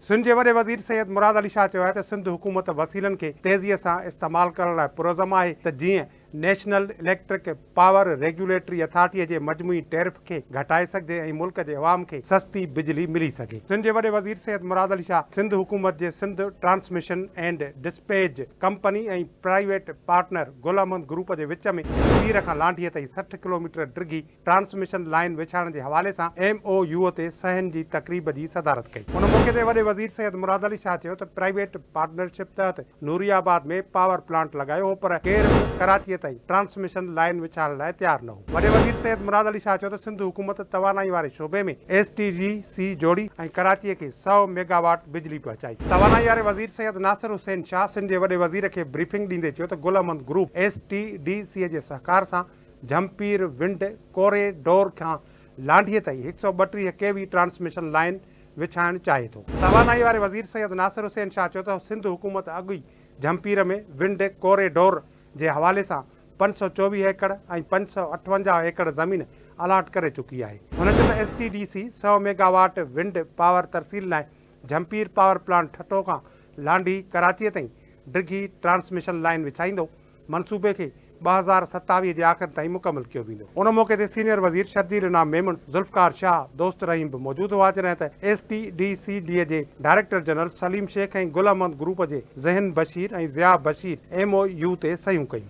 सिंध जे वॾे वज़ीर सैयद मुराद अली शाह चयो आहे त सिंध हुकूमत वसीलनि खे तेज़ीअ सां इस्तेमालु करण लाइ पुरज़म आहे त जीअं नेशनल इलेक्ट्रिक पावर रेगुलेटरी अथॉरिटीअ जे मजमूई टैरिफ खे घटाए सघिजे ऐं मुल्क जे अवाम खे सस्ती बिजली मिली सघे। सिंध जे वॾे वज़ीर सैयद मुराद अली शाह सिंध हुकूमत जे Sindh transmission and dispatch company ऐं प्राइवेट पार्टनर गुलामंद ग्रुप जे विच में पीर खां लांढीअ ताईं 60 किलोमीटर डिघी ट्रांसमिशन लाइन विछाइण जे हवाले सां MOU ते सहन जी तक़रीब जी सदारत कई। उन मौक़े ते वॾे वज़ीर सैयद मुराद अली शाह चयो त प्राइवेट पार्टनरशिप तहत नूरियाबाद में पावर प्लांट लॻायो हो पर केर बि कराचीअ ताईं ट्रांसमिशन लाइन विछाइण लाइ तयार न हो। वॾे वज़ीर सैयद मुराद अली शाह चयो त सिंध हुकूमत तवानाई वारे शोबे में STGC जोड़ी ऐं कराचीअ खे 100 मेगावाट बिजली पहुचाई। तवानाई वारे वज़ीर सैयद नासिर हुसैन शाह सिंध जे वॾे वज़ीर खे ब्रीफिंग ॾींदे चयो त गुलामंद ग्रुप STDC जे सहकार सां झम्पीर विंड कॉरिडोर खां लांढीअ ताईं 132 kV ट्रांसमिशन लाइन विछाइण चाहे थो। तवानाई वारे वज़ीर सैयद नासिर हुसैन शाह चयो त सिंध हुकूमत अॻु ई झम्पीर में विंड कॉरिडोर जे हवाले सां 524 एकड़ ऐं 558 एकड़ ज़मीन अलाट करे चुकी आहे। हुन चयो त STDC 100 मेगावाट विंड पावर तरसील लाइ झम्पीर पावर प्लांट ठटो खां लांढी कराचीअ ताईं डिघी ट्रांसमिशन लाइन विछाईंदो। मनसूबे खे 2027 जे आख़िर ताईं मुकमल कयो वेंदो। उन मौक़े ते सीनियर वज़ीर शर्जील इनाम मेमन, ज़ुल्फ़कार शाह, दोस्त रहीम बि मौजूदु हुआ। जॾहिं त STDCD जे डायरेक्टर जनरल सलीम शेख ऐं गुलामंद ग्रुप जे ज़हन बशीर ऐं ज़िया बशीर MOU ते सहियूं कयूं।